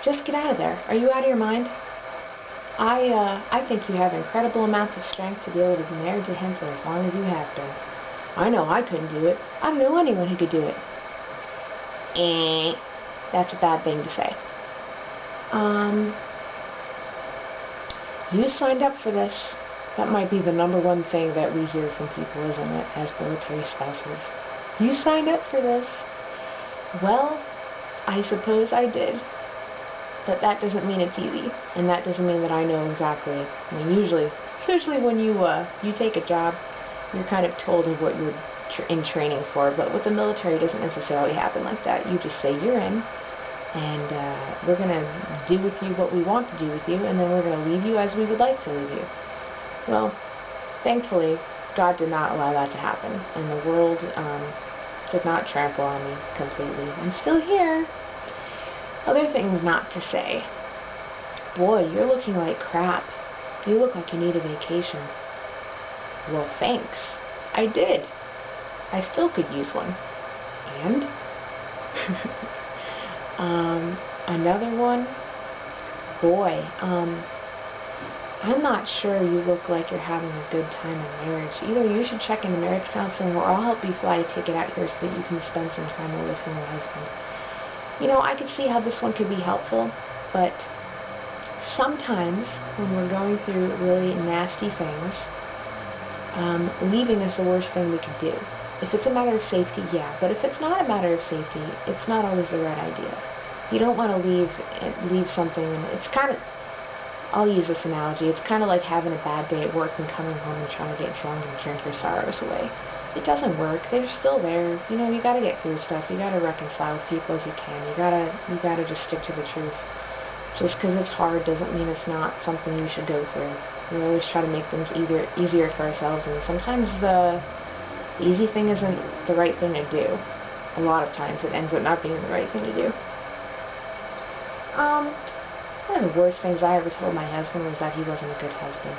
Just get out of there. Are you out of your mind? I think you have incredible amounts of strength to be able to be married to him for as long as you have been. I know I couldn't do it. I don't know anyone who could do it. That's a bad thing to say. You signed up for this. That might be the #1 thing that we hear from people, isn't it, as military spouses? You signed up for this. Well, I suppose I did. But that doesn't mean it's easy, and that doesn't mean that I know exactly. I mean, usually when you take a job, you're kind of told of what you're in training for. But with the military, it doesn't necessarily happen like that. You just say you're in, and we're going to do with you what we want to do with you, and then we're going to leave you as we would like to leave you. Well, thankfully, God did not allow that to happen, and the world did not trample on me completely. I'm still here. Other things not to say. Boy, you're looking like crap. You look like you need a vacation. Well, thanks. I did. I still could use one. And? Another one? Boy, I'm not sure you look like you're having a good time in marriage. Either you should check into marriage counseling, or I'll help you fly a ticket out here so that you can spend some time away from your husband. You know, I could see how this one could be helpful, but sometimes when we're going through really nasty things, leaving is the worst thing we could do. If it's a matter of safety, yeah, but if it's not a matter of safety, it's not always the right idea. You don't want to leave something, and it's kind of, I'll use this analogy, it's kind of like having a bad day at work and coming home and trying to get drunk and drink your sorrows away. It doesn't work. They're still there. You know, you gotta get through stuff. You gotta reconcile with people as you can. You gotta just stick to the truth. Just because it's hard doesn't mean it's not something you should go through. We always try to make things easier for ourselves, and sometimes the easy thing isn't the right thing to do. A lot of times it ends up not being the right thing to do. One of the worst things I ever told my husband was that he wasn't a good husband.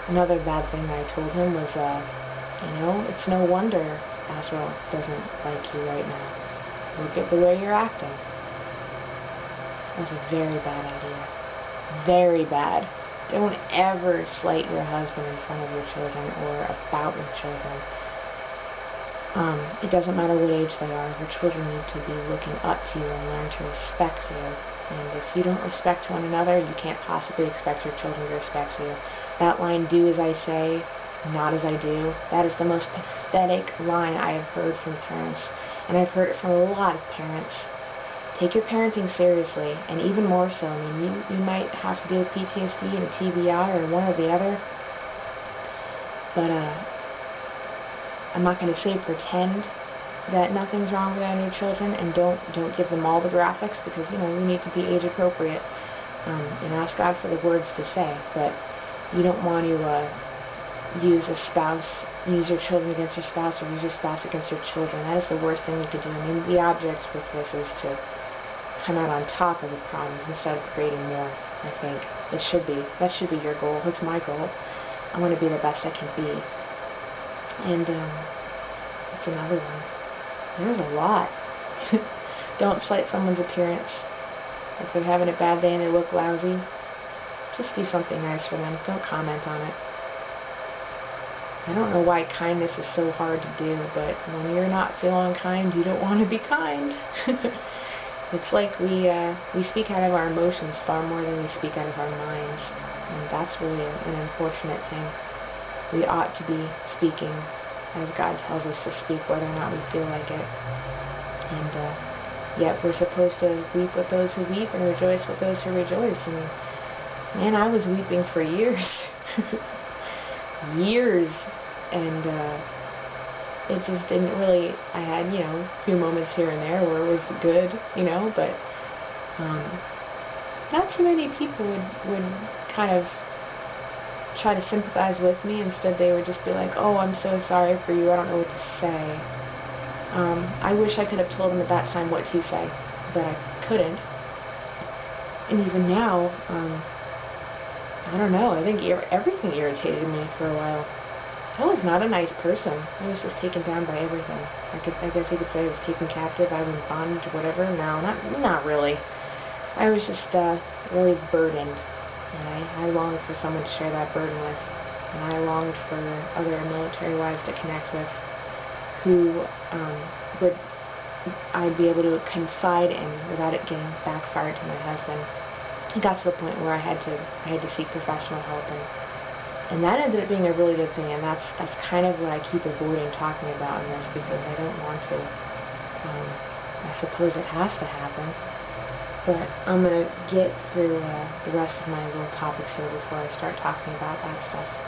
Another bad thing that I told him was, you know, it's no wonder Azrael doesn't like you right now. Look at the way you're acting. That was a very bad idea. Very bad. Don't ever slight your husband in front of your children or about your children. It doesn't matter what age they are. Your children need to be looking up to you and learn to respect you. And if you don't respect one another, you can't possibly expect your children to respect you. That line, do as I say, not as I do, that is the most pathetic line I have heard from parents. And I've heard it from a lot of parents. Take your parenting seriously, and even more so. I mean, you might have to deal with PTSD and TBI or one or the other. But I'm not going to say pretend that nothing's wrong with your children, and don't give them all the graphics, because, you know, we need to be age appropriate, and ask God for the words to say. But you don't want to use your children against your spouse, or use your spouse against your children. That is the worst thing you could do. I mean, the object with this is to come out on top of the problems instead of creating more, I think. That should be your goal. It's my goal. I want to be the best I can be. And that's another one. There's a lot. Don't slight someone's appearance. If they're having a bad day and they look lousy, just do something nice for them. Don't comment on it. I don't know why kindness is so hard to do, but when you're not feeling kind, you don't want to be kind. It's like we speak out of our emotions far more than we speak out of our minds, and that's really an unfortunate thing. We ought to be speaking as God tells us to speak, whether or not we feel like it. And yet we're supposed to weep with those who weep and rejoice with those who rejoice. And man, I was weeping for years. Years. And it just didn't really, I had, you know, a few moments here and there where it was good, you know, but not too many people would kind of try to sympathize with me. Instead, they would just be like, oh, I'm so sorry for you, I don't know what to say. I wish I could have told them at that time what to say, but I couldn't. And even now, I don't know, I think everything irritated me for a while. I was not a nice person. I was just taken down by everything. I guess you could say I was taken captive. I was in bondage or whatever. No, not really. I was just really burdened, and I longed for someone to share that burden with, and I longed for other military wives to connect with who would I'd be able to confide in without it getting backfired to my husband. It got to the point where I had to seek professional help, and that ended up being a really good thing, and that's kind of what I keep avoiding talking about in this, because I don't want to. I suppose it has to happen, but I'm going to get through the rest of my little topics here before I start talking about that stuff.